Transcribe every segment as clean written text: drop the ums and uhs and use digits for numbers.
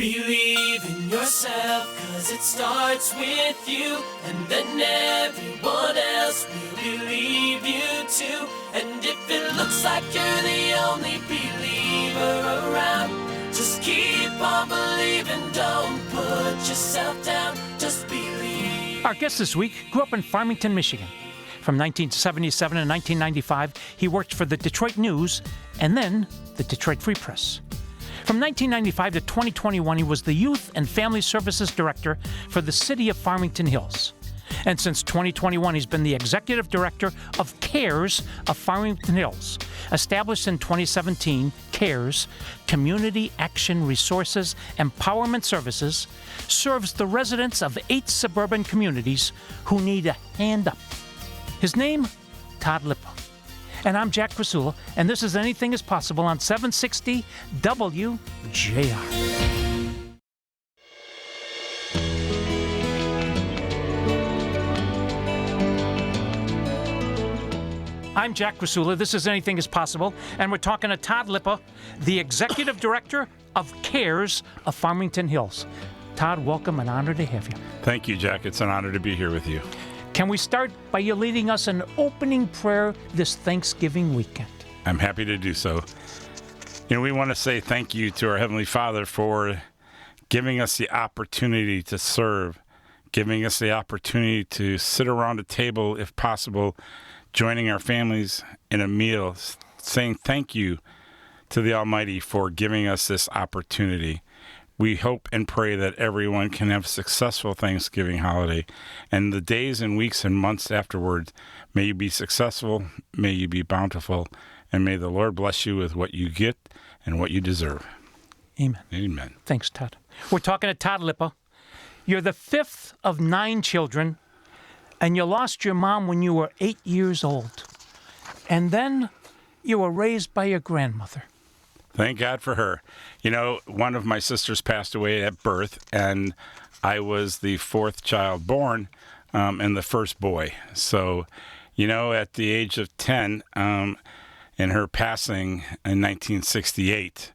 Believe in yourself, 'cause it starts with you, and then everyone else will believe you too. And if it looks like you're the only believer around, just keep on believing, don't put yourself down, just believe. Our guest this week grew up in Farmington, Michigan. From 1977 to 1995, he worked for the Detroit News and then the Detroit Free Press. From 1995 to 2021, he was the Youth and Family Services Director for the City of Farmington Hills. And since 2021, he's been the Executive Director of CARES of Farmington Hills. Established in 2017, CARES, Community Action Resources Empowerment Services, serves the residents of 8 suburban communities who need a hand up. His name, Todd Lipa. And I'm Jack Krasula, and this is Anything is Possible on 760 WJR. I'm Jack Krasula. This is Anything is Possible, and we're talking to Todd Lipa, the Executive Director of CARES of Farmington Hills. Todd, welcome, and honored to have you. Thank you, Jack. It's an honor to be here with you. Can we start by you leading us an opening prayer this Thanksgiving weekend? I'm happy to do so. We want to say thank you to our Heavenly Father for giving us the opportunity to serve, giving us the opportunity to sit around a table, if possible, joining our families in a meal, saying thank you to the Almighty for giving us this opportunity. We hope and pray that everyone can have a successful Thanksgiving holiday, and the days and weeks and months afterwards, may you be successful, may you be bountiful, and may the Lord bless you with what you get and what you deserve. Amen. Amen. Thanks, Todd. We're talking to Todd Lipa. You're the 5th of 9 children, and you lost your mom when you were 8 years old. And then you were raised by your grandmother. Thank God for her. One of my sisters passed away at birth, and I was the 4th child born and the first boy. So, at the age of 10, in her passing in 1968,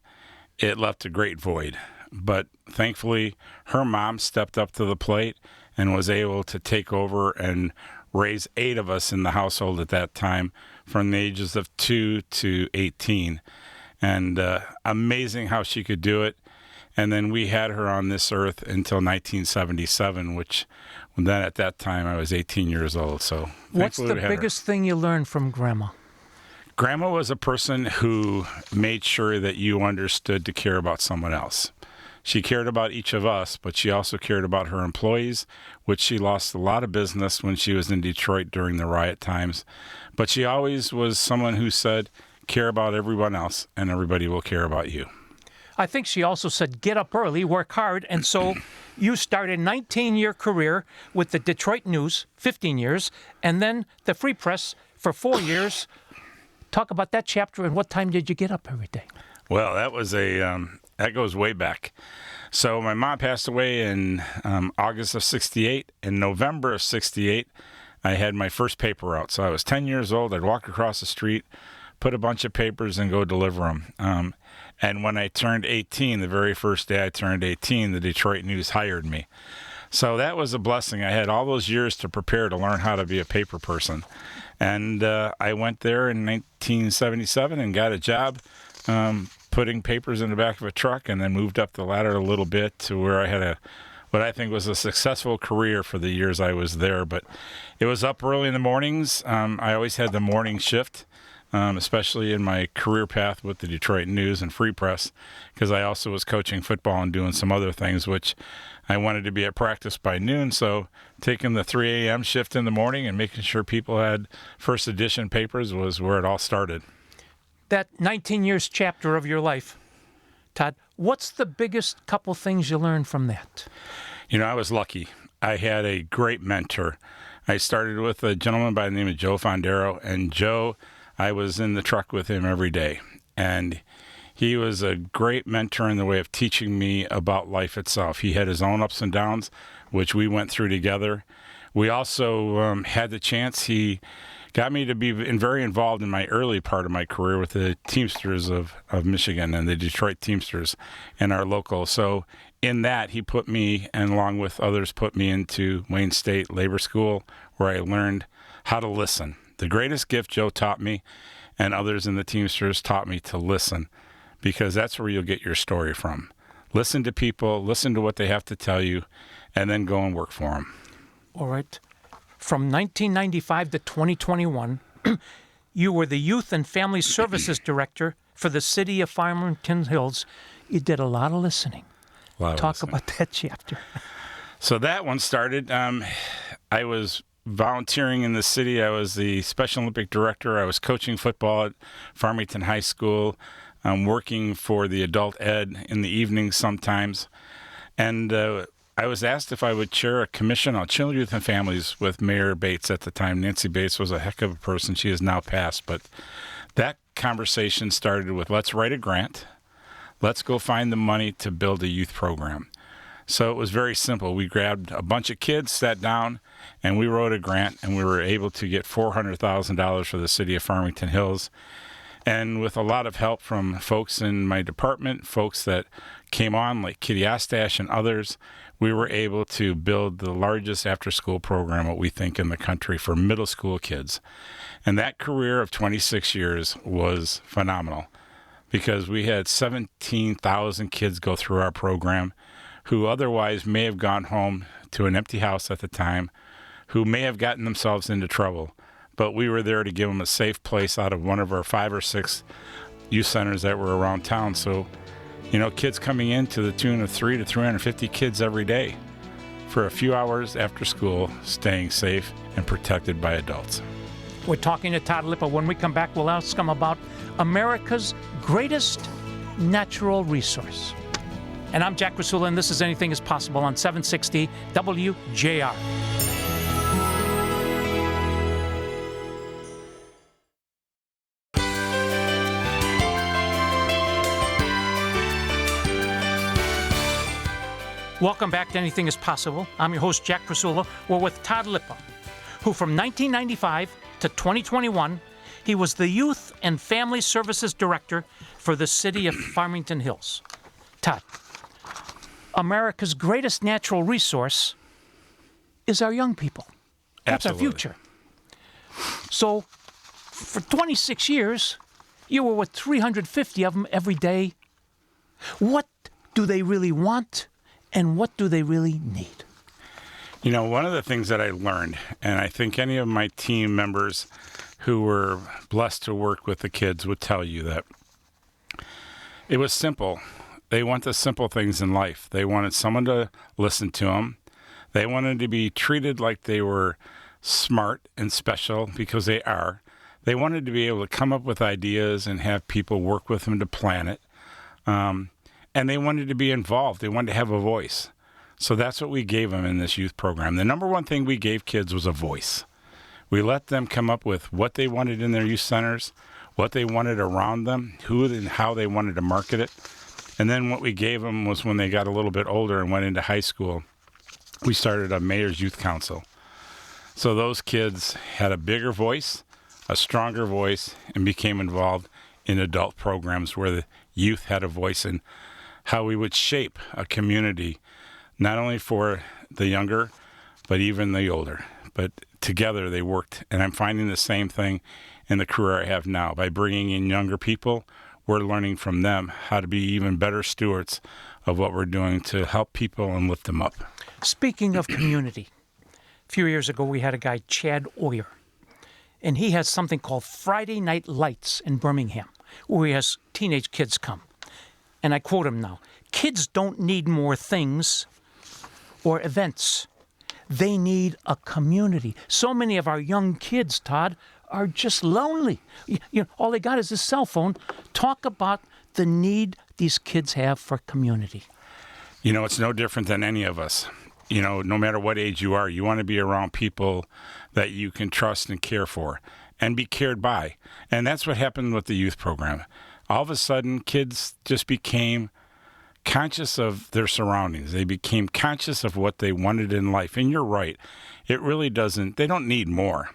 it left a great void. But thankfully, her mom stepped up to the plate and was able to take over and raise 8 of us in the household at that time from the ages of 2 to 18. And amazing how she could do it. And then we had her on this earth until 1977, which then at that time I was 18 years old. So what's the biggest thing you learned from Grandma? Grandma was a person who made sure that you understood to care about someone else. She cared about each of us, but she also cared about her employees, which she lost a lot of business when she was in Detroit during the riot times. But she always was someone who said, care about everyone else, and everybody will care about you. I think she also said, get up early, work hard, and so you started a 19-year career with the Detroit News, 15 years, and then the Free Press for 4 years. Talk about that chapter, and what time did you get up every day? Well, that was that goes way back. So my mom passed away in August of 68. In November of 68, I had my first paper out. So I was 10 years old. I'd walk across the street, put a bunch of papers and go deliver them. And when I turned 18, the very first day I turned 18, the Detroit News hired me. So that was a blessing. I had all those years to prepare to learn how to be a paper person. And I went there in 1977 and got a job putting papers in the back of a truck, and then moved up the ladder a little bit to where I had what I think was a successful career for the years I was there. But it was up early in the mornings. I always had the morning shift. Especially in my career path with the Detroit News and Free Press, because I also was coaching football and doing some other things, which I wanted to be at practice by noon. So taking the 3 a.m. shift in the morning and making sure people had first edition papers was where it all started. That 19 years chapter of your life, Todd, what's the biggest couple things you learned from that? I was lucky. I had a great mentor. I started with a gentleman by the name of Joe Fondero, and Joe, I was in the truck with him every day, and he was a great mentor in the way of teaching me about life itself. He had his own ups and downs, which we went through together. We also had the chance. He got me to be very involved in my early part of my career with the Teamsters of Michigan and the Detroit Teamsters and our local. So in that, he put me, and along with others, put me into Wayne State Labor School, where I learned how to listen. The greatest gift Joe taught me, and others in the Teamsters taught me, to listen, because that's where you'll get your story from. Listen to people, listen to what they have to tell you, and then go and work for them. All right. From 1995 to 2021, you were the Youth and Family Services Director for the city of Farmington Hills. You did a lot of listening. Talk about that chapter. So that one started. I was volunteering in the city. I was the Special Olympic Director. I was coaching football at Farmington High School. I'm working for the adult ed in the evenings sometimes. And I was asked if I would chair a commission on children, youth, and families with Mayor Bates at the time. Nancy Bates was a heck of a person. She has now passed. But that conversation started with, let's write a grant. Let's go find the money to build a youth program. So it was very simple. We grabbed a bunch of kids, sat down, and we wrote a grant, and we were able to get $400,000 for the city of Farmington Hills. And with a lot of help from folks in my department, folks that came on, like Kitty Ostash and others, we were able to build the largest after-school program, what we think, in the country for middle school kids. And that career of 26 years was phenomenal, because we had 17,000 kids go through our program who otherwise may have gone home to an empty house at the time, who may have gotten themselves into trouble. But we were there to give them a safe place out of one of our 5 or 6 youth centers that were around town. So, kids coming in to the tune of 300 to 350 kids every day for a few hours after school, staying safe and protected by adults. We're talking to Todd Lipa. When we come back, we'll ask him about America's greatest natural resource. And I'm Jack Krasula, and this is Anything is Possible on 760 WJR. Welcome back to Anything is Possible. I'm your host, Jack Krasula. We're with Todd Lipa, who from 1995 to 2021, he was the Youth and Family Services Director for the city of Farmington Hills. Todd, America's greatest natural resource is our young people. That's Absolutely. our future. So for 26 years, you were with 350 of them every day. What do they really want, and what do they really need? One of the things that I learned, and I think any of my team members who were blessed to work with the kids would tell you, that it was simple. They want the simple things in life. They wanted someone to listen to them. They wanted to be treated like they were smart and special, because they are. They wanted to be able to come up with ideas and have people work with them to plan it. And they wanted to be involved. They wanted to have a voice. So that's what we gave them in this youth program. The number one thing we gave kids was a voice. We let them come up with what they wanted in their youth centers, what they wanted around them, who and how they wanted to market it. And then what we gave them was, when they got a little bit older and went into high school, we started a Mayor's Youth Council. So those kids had a bigger voice, a stronger voice, and became involved in adult programs where the youth had a voice in how we would shape a community, not only for the younger, but even the older. But together they worked. And I'm finding the same thing in the career I have now. By bringing in younger people, we're learning from them how to be even better stewards of what we're doing to help people and lift them up. Speaking of community, a few years ago we had a guy, Chad Oyer, and he has something called Friday Night Lights in Birmingham, where he has teenage kids come. And I quote him now, "Kids don't need more things or events. They need a community." So many of our young kids, Todd, are just lonely. All they got is a cell phone. Talk about the need these kids have for community. It's no different than any of us. No matter what age you are, you want to be around people that you can trust and care for and be cared by. And that's what happened with the youth program. All of a sudden, kids just became conscious of their surroundings. They became conscious of what they wanted in life. And you're right. It really doesn't, they don't need more.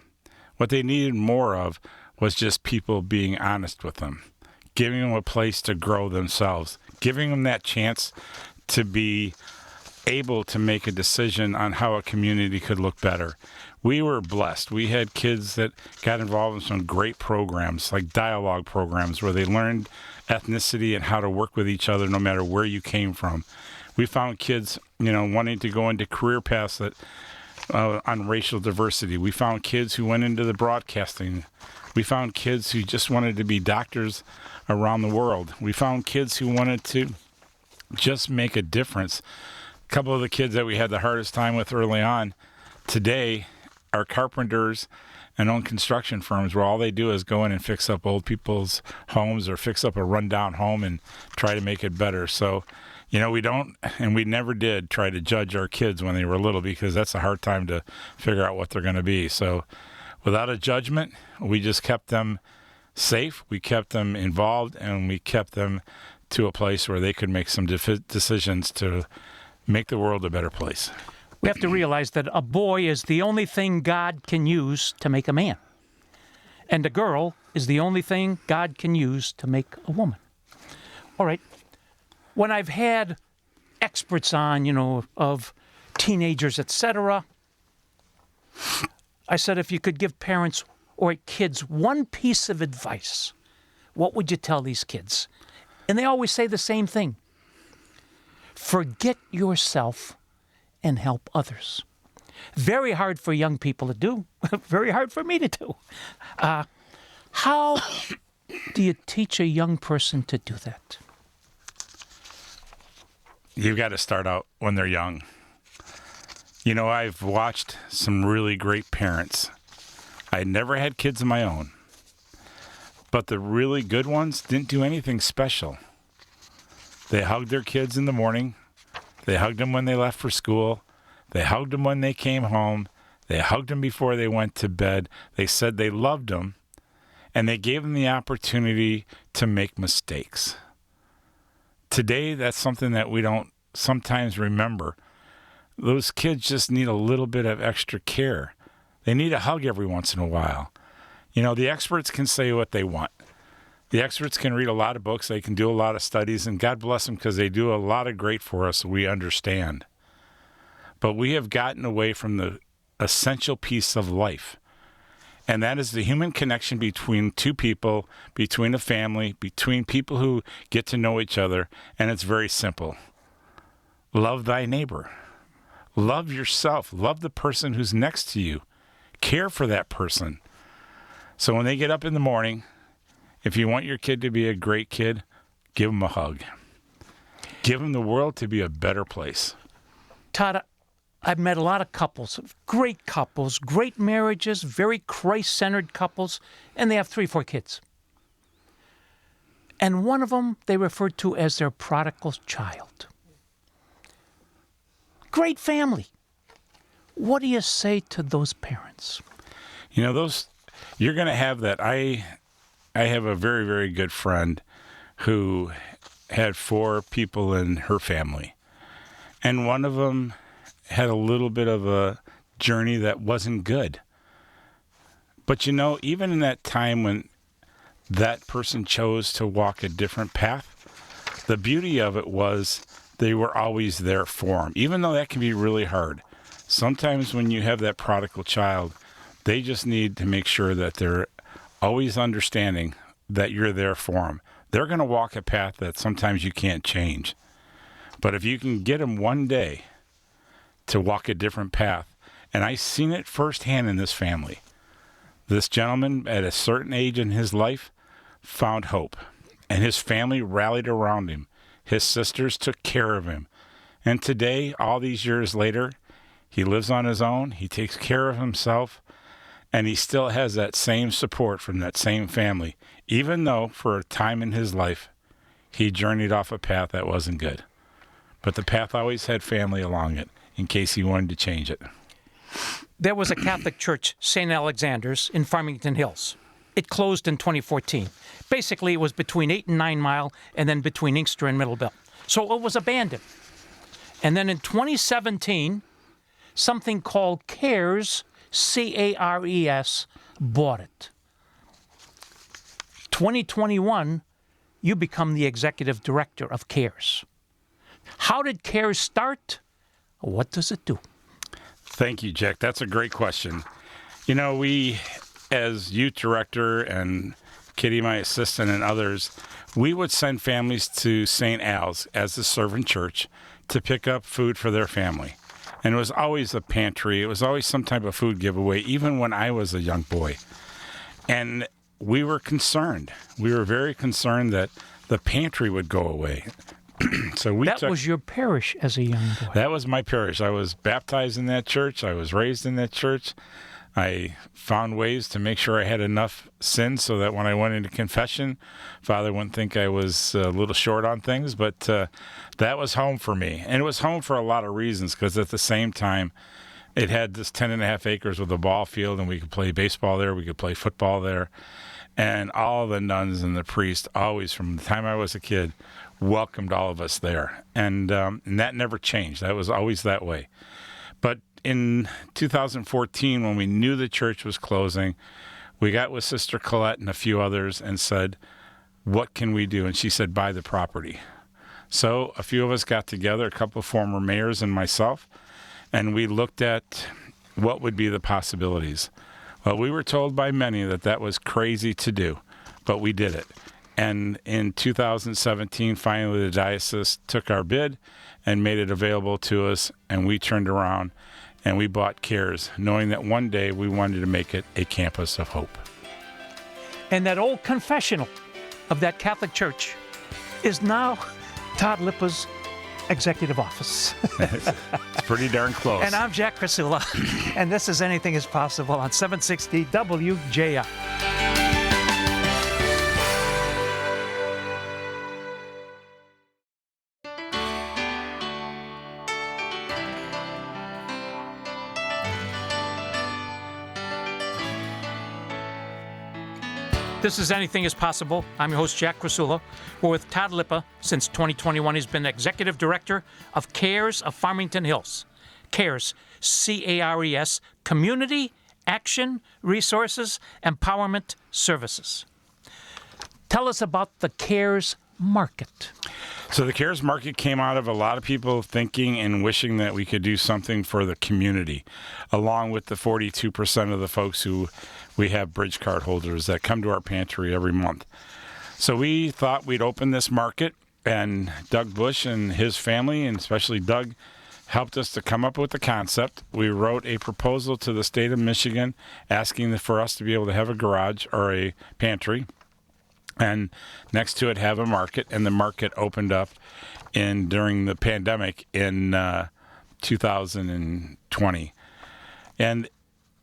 What they needed more of was just people being honest with them, giving them a place to grow themselves, giving them that chance to be able to make a decision on how a community could look better. We were blessed. We had kids that got involved in some great programs, like dialogue programs, where they learned ethnicity and how to work with each other no matter where you came from. We found kids, wanting to go into career paths that on racial diversity. We found kids who went into the broadcasting. We found kids who just wanted to be doctors around the world. We found kids who wanted to just make a difference. A couple of the kids that we had the hardest time with early on today are carpenters and own construction firms where all they do is go in and fix up old people's homes or fix up a rundown home and try to make it better. So, we don't, and we never did try to judge our kids when they were little, because that's a hard time to figure out what they're going to be. So without a judgment, we just kept them safe, we kept them involved, and we kept them to a place where they could make some decisions to make the world a better place. We have to realize that a boy is the only thing God can use to make a man. And a girl is the only thing God can use to make a woman. All right. When I've had experts on, of teenagers, etc., I said, if you could give parents or kids one piece of advice, what would you tell these kids? And they always say the same thing. Forget yourself and help others. Very hard for young people to do. Very hard for me to do. How do you teach a young person to do that? You've got to start out when they're young. I've watched some really great parents. I never had kids of my own, but the really good ones didn't do anything special. They hugged their kids in the morning. They hugged them when they left for school. They hugged them when they came home. They hugged them before they went to bed. They said they loved them, and they gave them the opportunity to make mistakes. Today, that's something that we don't sometimes remember. Those kids just need a little bit of extra care. They need a hug every once in a while. The experts can say what they want. The experts can read a lot of books. They can do a lot of studies, and God bless them because they do a lot of great for us. We understand. But we have gotten away from the essential piece of life, and that is the human connection between two people, between a family, between people who get to know each other, and it's very simple. Love thy neighbor. Love yourself. Love the person who's next to you. Care for that person. So when they get up in the morning, if you want your kid to be a great kid, give them a hug. Give them the world to be a better place. Todd, I've met a lot of couples, great marriages, very Christ-centered couples, and they have 3-4 kids. And one of them they refer to as their prodigal child. Great family. What do you say to those parents? You're going to have that. I have a very, very good friend who had 4 people in her family, and one of them had a little bit of a journey that wasn't good. But even in that time when that person chose to walk a different path, the beauty of it was they were always there for them, even though that can be really hard. Sometimes when you have that prodigal child, they just need to make sure that they're always understanding that you're there for them. They're going to walk a path that sometimes you can't change. But if you can get them one day to walk a different path, and I've seen it firsthand in this family. This gentleman, at a certain age in his life, found hope, and his family rallied around him. His sisters took care of him. And today, all these years later, he lives on his own, he takes care of himself, and he still has that same support from that same family, even though for a time in his life, he journeyed off a path that wasn't good. But the path always had family along it, in case he wanted to change it. There was a Catholic church, St. Alexander's, in Farmington Hills. It closed in 2014. Basically, it was between 8 and 9 Mile, and then between Inkster and Middlebelt. So it was abandoned. And then in 2017, something called CARES, C-A-R-E-S, bought it. 2021, you become the executive director of CARES. How did CARES start? What does it do? Thank you, Jack. That's a great question. We, as youth director and Kitty, my assistant, and others, we would send families to St. Al's as the servant church to pick up food for their family. And it was always a pantry. It was always some type of food giveaway, even when I was a young boy. And we were concerned. We were very concerned that the pantry would go away. So that was your parish as a young boy. That was my parish. I was baptized in that church. I was raised in that church. I found ways to make sure I had enough sin so that when I went into confession, Father wouldn't think I was a little short on things. But that was home for me. And it was home for a lot of reasons, because at the same time, it had this 10.5 acres with a ball field, and we could play baseball there. We could play football there. And all the nuns and the priests, always from the time I was a kid, welcomed all of us there. And that never changed. That was always that way. But in 2014, when we knew the church was closing, we got with Sister Colette and a few others and said, what can we do? And she said, buy the property. So a few of us got together, a couple of former mayors and myself, and we looked at what would be the possibilities. Well, we were told by many that that was crazy to do, but we did it. And in 2017, finally, the diocese took our bid and made it available to us, and we turned around and we bought CARES, knowing that one day we wanted to make it a campus of hope. And that old confessional of that Catholic church is now Todd Lipa's executive office. It's pretty darn close. And I'm Jack Krasula, and this is Anything is Possible on 760 WJR. This is Anything is Possible. I'm your host, Jack Krasula. We're with Todd Lipa. Since 2021, he's been Executive Director of CARES of Farmington Hills. CARES, C-A-R-E-S, Community Action Resources Empowerment Services. Tell us about the CARES Market. So the CARES Market came out of a lot of people thinking and wishing that we could do something for the community, along with the 42% of the folks who we have bridge card holders that come to our pantry every month. So we thought we'd open this market, and Doug Bush and his family, and especially Doug, helped us to come up with the concept. We wrote a proposal to the state of Michigan asking for us to be able to have a garage or a pantry, and next to it have a market. And the market opened up during the pandemic in 2020. And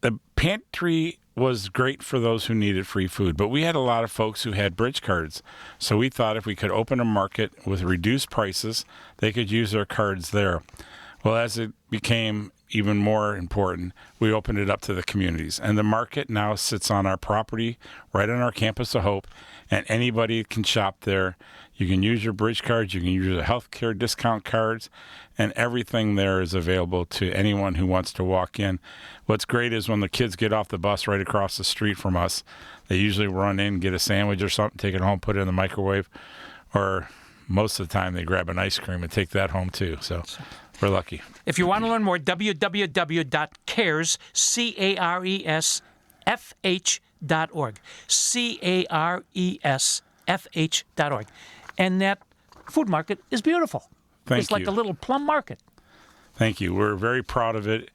the pantry was great for those who needed free food, but we had a lot of folks who had bridge cards. So we thought if we could open a market with reduced prices, they could use their cards there. Well, as it became even more important, we opened it up to the communities. And the market now sits on our property, right on our campus of Hope, and anybody can shop there. You can use your bridge cards, you can use your healthcare discount cards, and everything there is available to anyone who wants to walk in. What's great is when the kids get off the bus right across the street from us, they usually run in, get a sandwich or something, take it home, put it in the microwave, or most of the time they grab an ice cream and take that home too. So we're lucky. If you want to learn more, www.cares, CARESFH.org. CARESFH.org. And that food market is beautiful. It's like a little plum market. Thank you. We're very proud of it.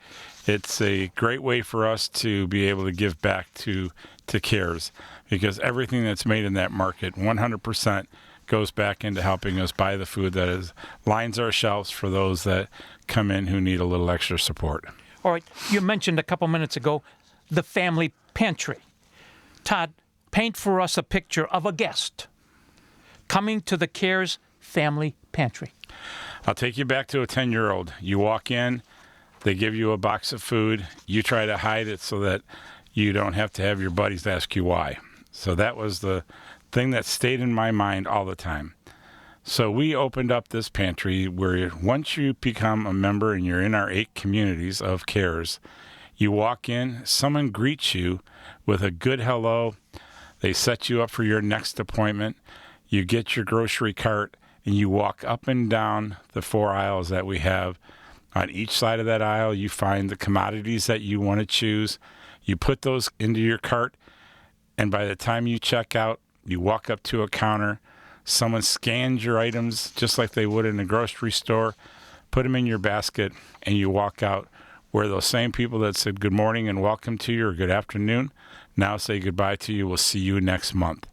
It's a great way for us to be able to give back to CARES, because everything that's made in that market, 100%, goes back into helping us buy the food that lines our shelves for those that come in who need a little extra support. All right. You mentioned a couple minutes ago the family pantry. Todd, paint for us a picture of a guest coming to the CARES family pantry. I'll take you back to a 10-year-old. You walk in, they give you a box of food. You try to hide it so that you don't have to have your buddies ask you why. So that was the thing that stayed in my mind all the time. So we opened up this pantry where once you become a member and you're in our 8 communities of CARES, you walk in, someone greets you with a good hello. They set you up for your next appointment. You get your grocery cart, and you walk up and down the 4 aisles that we have. On each side of that aisle, you find the commodities that you want to choose. You put those into your cart, and by the time you check out, you walk up to a counter. Someone scans your items just like they would in a grocery store, put them in your basket, and you walk out, where those same people that said good morning and welcome to you or good afternoon now say goodbye to you. We'll see you next month.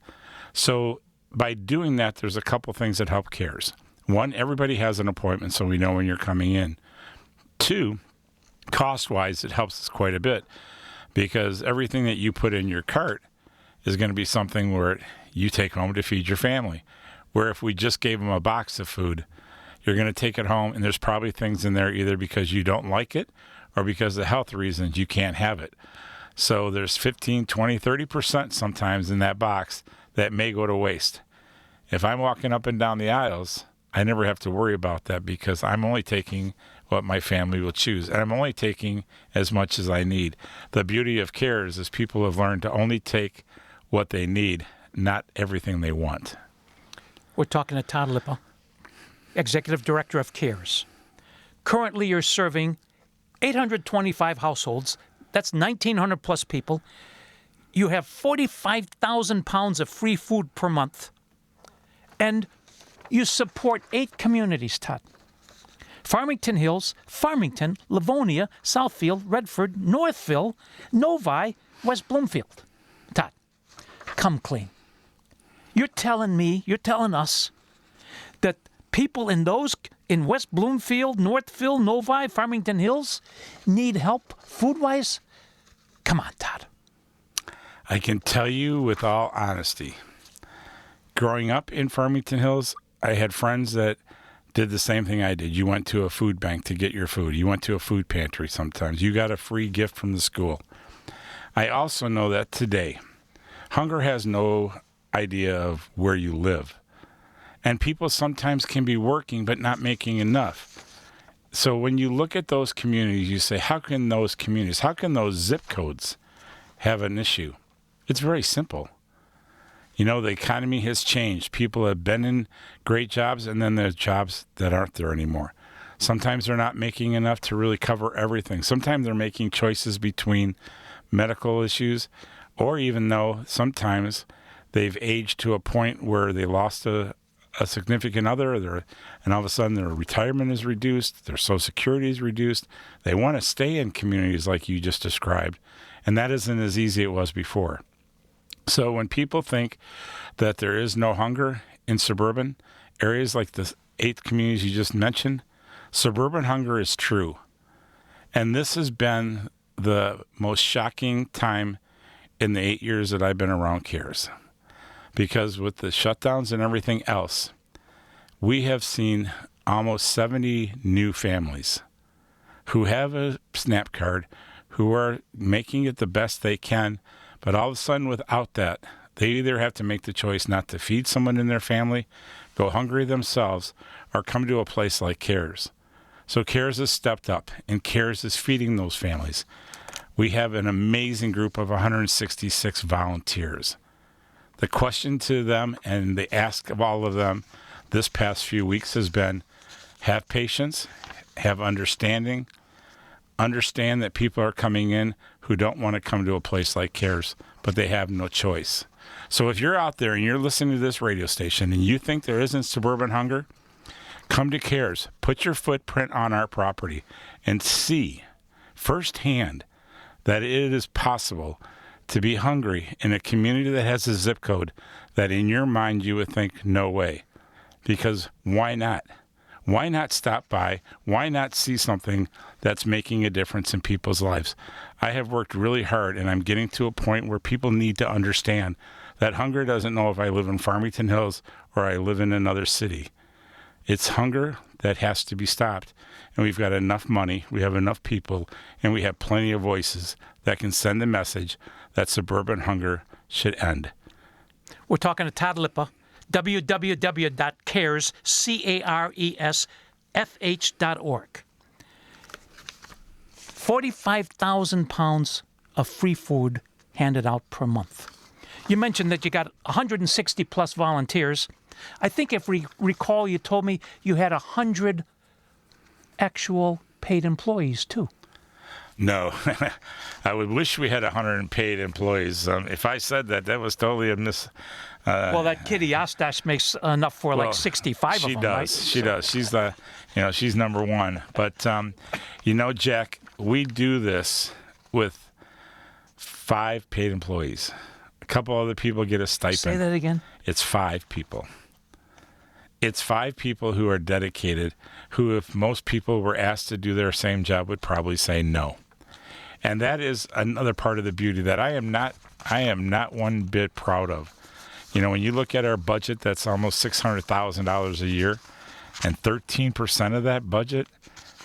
So by doing that, there's a couple things that help CARES. One, everybody has an appointment, so we know when you're coming in. Two, cost-wise, it helps us quite a bit, because everything that you put in your cart is going to be something where you take home to feed your family. Where if we just gave them a box of food, you're going to take it home, and there's probably things in there either because you don't like it or because of health reasons you can't have it. So there's 15, 20, 30% sometimes in that box that may go to waste. If I'm walking up and down the aisles, I never have to worry about that because I'm only taking what my family will choose, and I'm only taking as much as I need. The beauty of CARES is people have learned to only take what they need, not everything they want. We're talking to Todd Lipa, Executive Director of CARES. Currently, you're serving 825 households. That's 1,900 plus people. You have 45,000 pounds of free food per month. And you support 8 communities, Todd. Farmington Hills, Farmington, Livonia, Southfield, Redford, Northville, Novi, West Bloomfield. Todd, come clean. You're telling us that people in West Bloomfield, Northville, Novi, Farmington Hills need help food-wise? Come on, Todd. I can tell you with all honesty, growing up in Farmington Hills, I had friends that did the same thing I did. You went to a food bank to get your food. You went to a food pantry sometimes. You got a free gift from the school. I also know that today, hunger has no idea of where you live. And people sometimes can be working but not making enough. So when you look at those communities, you say, how can those zip codes have an issue? It's very simple. You know, the economy has changed. People have been in great jobs, and then there's jobs that aren't there anymore. Sometimes they're not making enough to really cover everything. Sometimes they're making choices between medical issues, or even though sometimes they've aged to a point where they lost a significant other, and all of a sudden their retirement is reduced, their Social Security is reduced. They want to stay in communities like you just described, and that isn't as easy as it was before. So when people think that there is no hunger in suburban areas like the 8 communities you just mentioned, suburban hunger is true. And this has been the most shocking time in the 8 years that I've been around CARES. Because with the shutdowns and everything else, we have seen almost 70 new families who have a SNAP card, who are making it the best they can. But all of a sudden, without that, they either have to make the choice not to feed someone in their family, go hungry themselves, or come to a place like CARES. So CARES has stepped up, and CARES is feeding those families. We have an amazing group of 166 volunteers. The question to them and the ask of all of them this past few weeks has been, have patience, have understanding, understand that people are coming in who don't want to come to a place like CARES, but they have no choice. So if you're out there and you're listening to this radio station and you think there isn't suburban hunger, come to CARES, put your footprint on our property, and see firsthand that it is possible to be hungry in a community that has a zip code that in your mind you would think, no way. Because why not? Why not stop by? Why not see something that's making a difference in people's lives? I have worked really hard, and I'm getting to a point where people need to understand that hunger doesn't know if I live in Farmington Hills or I live in another city. It's hunger that has to be stopped. And we've got enough money, we have enough people, and we have plenty of voices that can send the message that suburban hunger should end. We're talking to Todd Lipa, www.caresfh.org. 45,000 pounds of free food handed out per month. You mentioned that you got 160 plus volunteers. I think if we recall, you told me you had 100 actual paid employees, too. No, I would wish we had 100 paid employees. If I said that, that was totally a miss. Well, that Kitty Ostash makes enough for like 65 of them, right? She does. She's she's number one. But, Jack, we do this with 5 paid employees. A couple other people get a stipend. Say that again. It's 5 people. It's 5 people who are dedicated, who if most people were asked to do their same job would probably say no. And that is another part of the beauty that I am not one bit proud of. When you look at our budget, that's almost $600,000 a year, and 13% of that budget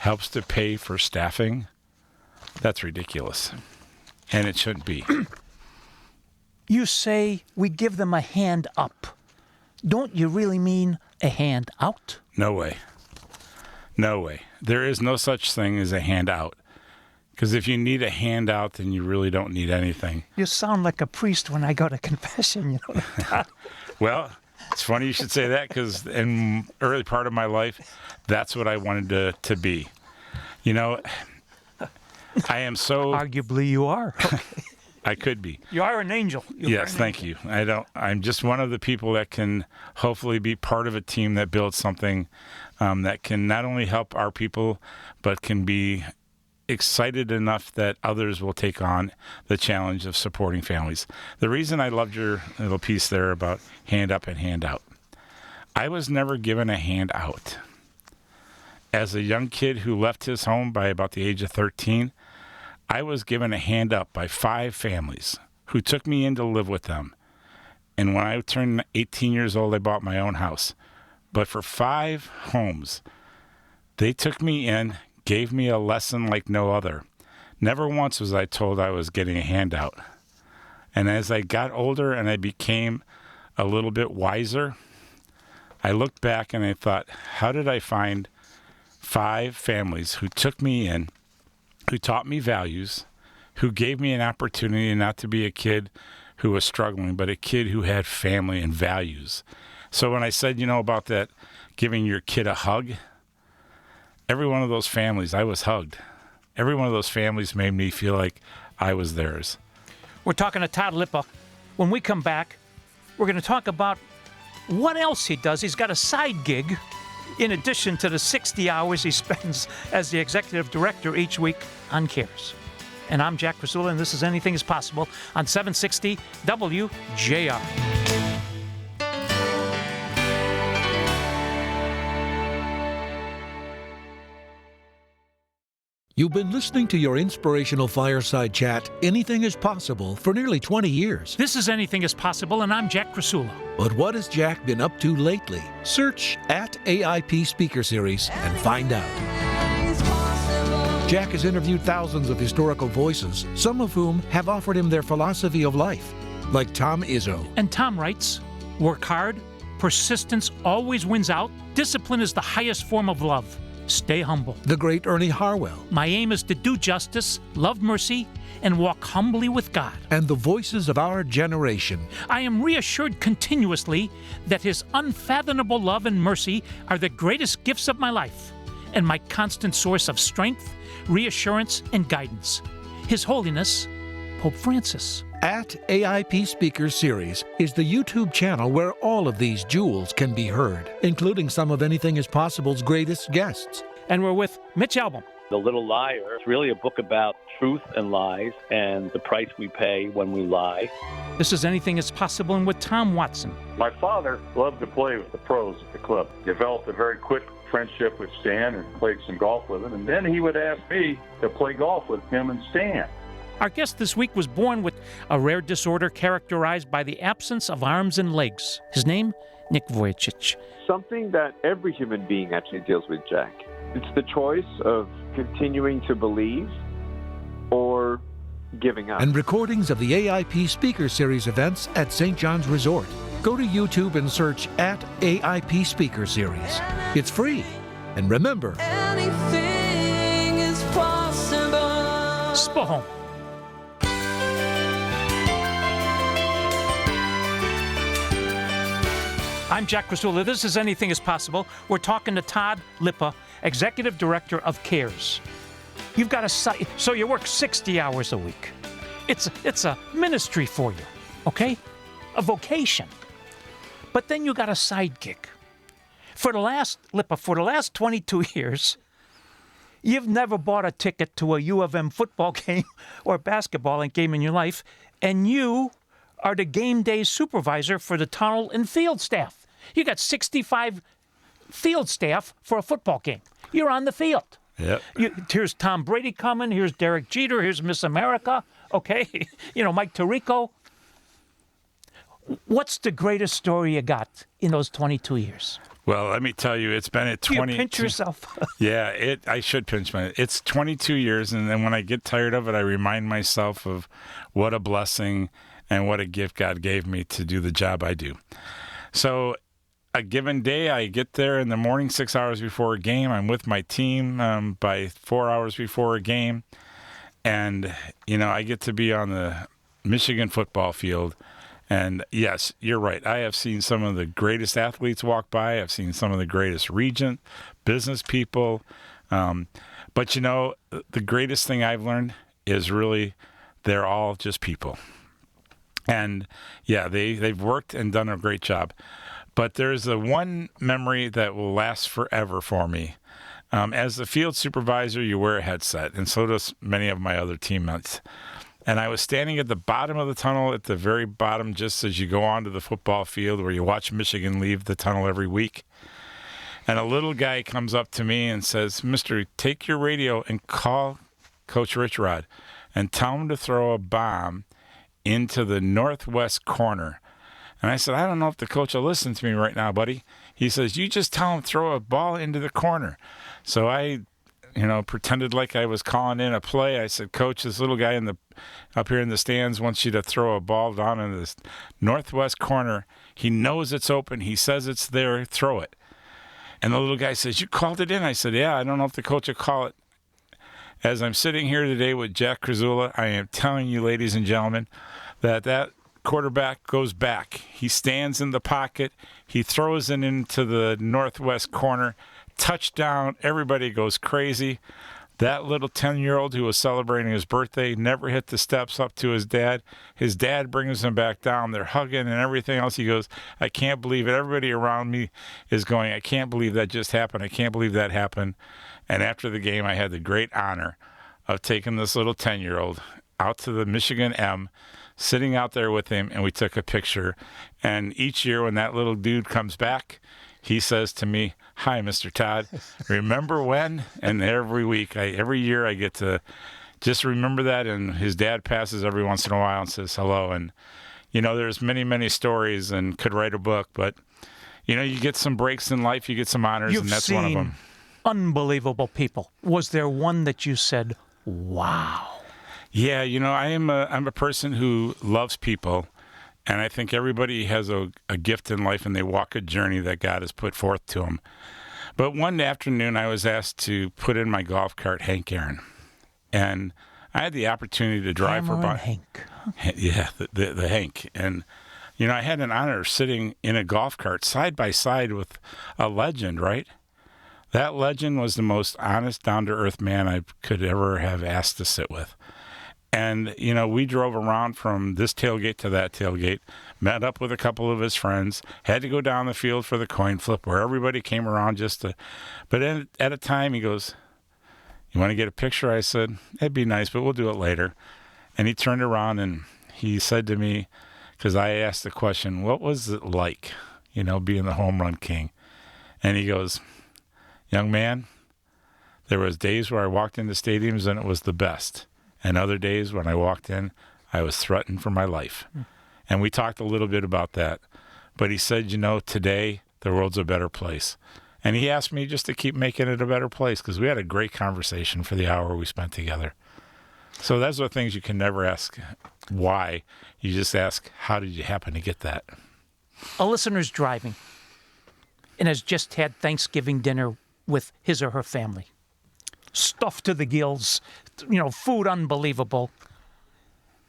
helps to pay for staffing. That's ridiculous. And it shouldn't be. You say we give them a hand up. Don't you really mean a hand out? No way. No way. There is no such thing as a handout. Because if you need a handout, then you really don't need anything. You sound like a priest when I go to confession, Well, it's funny you should say that, because in the early part of my life, that's what I wanted to be. I am so... Arguably you are. I could be. You are an angel. Yes, thank you. I'm just one of the people that can hopefully be part of a team that builds something that can not only help our people, but can be excited enough that others will take on the challenge of supporting families. The reason I loved your little piece there about hand up and hand out, I was never given a hand out. As a young kid who left his home by about the age of 13, I was given a hand up by 5 families who took me in to live with them. And when I turned 18 years old, I bought my own house. But for 5 homes, they took me in, gave me a lesson like no other. Never once was I told I was getting a handout. And as I got older and I became a little bit wiser, I looked back and I thought, how did I find 5 families who took me in, who taught me values, who gave me an opportunity not to be a kid who was struggling, but a kid who had family and values. So when I said, about that, giving your kid a hug, every one of those families, I was hugged. Every one of those families made me feel like I was theirs. We're talking to Todd Lipa. When we come back, we're going to talk about what else he does. He's got a side gig in addition to the 60 hours he spends as the executive director each week on CARES. And I'm Jack Krasula, and this is Anything is Possible on 760 WJR. You've been listening to your inspirational fireside chat, Anything is Possible, for nearly 20 years. This is Anything is Possible, and I'm Jack Krasula. But what has Jack been up to lately? Search @AIP Speaker Series and find out. Jack has interviewed thousands of historical voices, some of whom have offered him their philosophy of life, like Tom Izzo. And Tom writes, work hard, persistence always wins out, discipline is the highest form of love. Stay humble. The great Ernie Harwell. My aim is to do justice, love mercy, and walk humbly with God. And the voices of our generation. I am reassured continuously that His unfathomable love and mercy are the greatest gifts of my life and my constant source of strength, reassurance, and guidance. His Holiness, Pope Francis. @AIP Speaker Series is the YouTube channel where all of these jewels can be heard, including some of Anything is Possible's greatest guests. And we're with Mitch Albom. The Little Liar is really a book about truth and lies and the price we pay when we lie. This is Anything is Possible, and with Tom Watson. My father loved to play with the pros at the club. Developed a very quick friendship with Stan and played some golf with him. And then he would ask me to play golf with him and Stan. Our guest this week was born with a rare disorder characterized by the absence of arms and legs. His name, Nick Vujicic. Something that every human being actually deals with, Jack. It's the choice of continuing to believe or giving up. And recordings of the AIP Speaker Series events at St. John's Resort. Go to YouTube and search @AIP Speaker Series. It's free. And remember, Anything is possible. Spohome. I'm Jack Krasula. This is Anything is Possible. We're talking to Todd Lipa, Executive Director of CARES. You've got a site, so you work 60 hours a week. It's a ministry for you, okay? A vocation. But then you got a sidekick. For the last 22 years, you've never bought a ticket to a U of M football game or basketball game in your life, and you are the game day supervisor for the tunnel and field staff. You got 65 field staff for a football game. You're on the field. Yep. Here's Tom Brady coming. Here's Derek Jeter. Here's Miss America. Okay. Mike Tirico. What's the greatest story you got in those 22 years? Well, let me tell you, it's been at 20. You pinch yourself. Yeah, I should pinch my. It's 22 years, and then when I get tired of it, I remind myself of what a blessing and what a gift God gave me to do the job I do. So, a given day, I get there in the morning 6 hours before a game. I'm with my team by 4 hours before a game, and I get to be on the Michigan football field. And yes, you're right. I have seen some of the greatest athletes walk by. I've seen some of the greatest regent, business people. But the greatest thing I've learned is really they're all just people. And yeah, they've worked and done a great job. But there's one memory that will last forever for me. As the field supervisor, you wear a headset, and so does many of my other teammates. And I was standing at the bottom of the tunnel, at the very bottom, just as you go onto the football field where you watch Michigan leave the tunnel every week. And a little guy comes up to me and says, "Mister, take your radio and call Coach Rich Rod and tell him to throw a bomb into the northwest corner." And I said, "I don't know if the coach will listen to me right now, buddy." He says, "You just tell him throw a ball into the corner." So I pretended like I was calling in a play. I said, "Coach, this little guy up here in the stands wants you to throw a ball down in this northwest corner. He knows it's open. He says it's there. Throw it." And the little guy says, "You called it in?" I said, "Yeah, I don't know if the coach will call it." As I'm sitting here today with Jack Krasula, I am telling you, ladies and gentlemen, that quarterback goes back. He stands in the pocket. He throws it into the northwest corner. Touchdown. Everybody goes crazy. That little 10-year-old who was celebrating his birthday never hit the steps up to his dad. His dad brings him back down. They're hugging and everything else. He goes, "I can't believe it." Everybody around me is going, "I can't believe that just happened. I can't believe that happened." And after the game, I had the great honor of taking this little 10-year-old out to the Michigan M, sitting out there with him, and we took a picture. And each year when that little dude comes back, he says to me, "Hi, Mr. Todd. Remember when?" And every year I get to just remember that. And his dad passes every once in a while and says hello. And, there's many, many stories and could write a book. But, you get some breaks in life, you get some honors, and that's one of them. Unbelievable people. Was there one that you said, "Wow"? Yeah, I'm a person who loves people. And I think everybody has a gift in life, and they walk a journey that God has put forth to them. But one afternoon, I was asked to put in my golf cart Hank Aaron. And I had the opportunity to drive for about Hank. Yeah, the Hank. And, I had an honor of sitting in a golf cart side by side with a legend, right? That legend was the most honest, down-to-earth man I could ever have asked to sit with. And, we drove around from this tailgate to that tailgate, met up with a couple of his friends, had to go down the field for the coin flip where everybody came around but at a time he goes, "You want to get a picture?" I said, "It'd be nice, but we'll do it later." And he turned around and he said to me, because I asked the question, "What was it like, being the home run king?" And he goes, "Young man, there was days where I walked into stadiums and it was the best. And other days when I walked in, I was threatened for my life." And we talked a little bit about that. But he said, today the world's a better place. And he asked me just to keep making it a better place because we had a great conversation for the hour we spent together. So those are things you can never ask why. You just ask, how did you happen to get that? A listener's driving and has just had Thanksgiving dinner with his or her family. Stuffed to the gills, food unbelievable.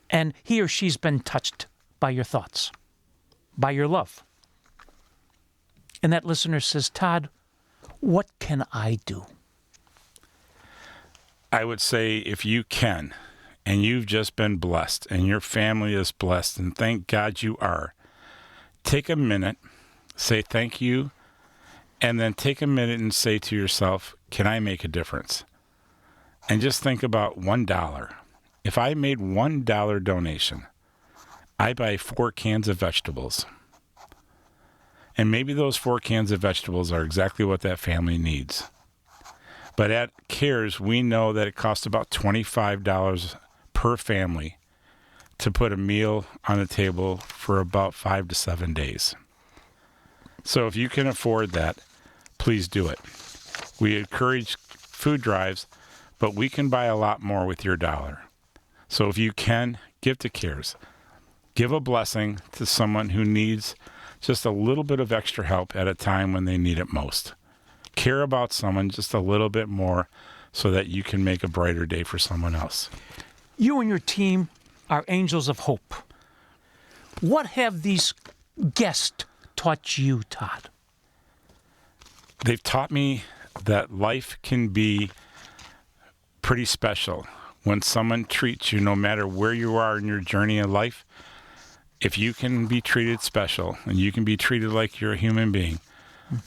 And he or she's been touched by your thoughts, by your love. and that listener says, Todd, what can I do? I would say if you can, and you've just been blessed, and your family is blessed, and thank God you are, take a minute, say thank you, and then take a minute and say to yourself, can I make a difference? And just think about $1. If I made $1 donation, I buy 4 cans of vegetables. And maybe those 4 cans of vegetables are exactly what that family needs. But at CARES, we know that it costs about $25 per family to put a meal on the table for about 5 to 7 days. So if you can afford that, please do it. We encourage food drives, but we can buy a lot more with your dollar. So if you can, give to CARES. Give a blessing to someone who needs just a little bit of extra help at a time when they need it most. Care about someone just a little bit more so that you can make a brighter day for someone else. You and your team are angels of hope. What have these guests taught you, Todd? They've taught me that life can be pretty special when someone treats you, no matter where you are in your journey in life. If you can be treated special and you can be treated like you're a human being,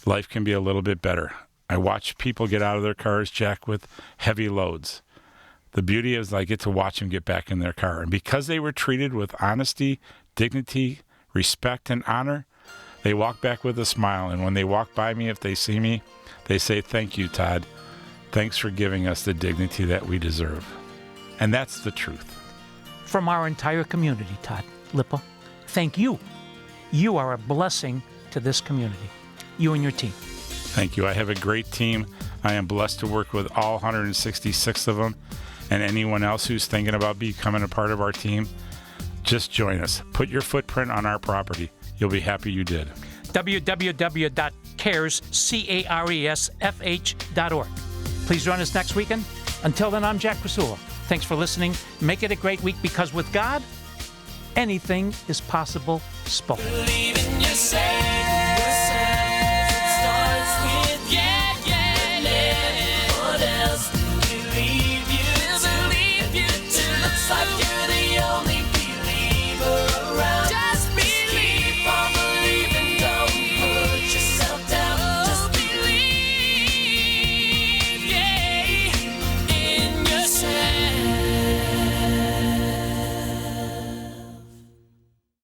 life can be a little bit better. I watch people get out of their cars, Jack, with heavy loads. The beauty is I get to watch them get back in their car. And because they were treated with honesty, dignity, respect, and honor, they walk back with a smile. And when they walk by me, if they see me, they say, thank you, Todd. Thanks for giving us the dignity that we deserve. And that's the truth. From our entire community, Todd Lipa, thank you. You are a blessing to this community, you and your team. Thank you. I have a great team. I am blessed to work with all 166 of them. And anyone else who's thinking about becoming a part of our team, just join us. Put your footprint on our property. You'll be happy you did. www.caresfh.org. Please join us next weekend. Until then, I'm Jack Krasula. Thanks for listening. Make it a great week, because with God, anything is possible. Spoken. Believe in yourself.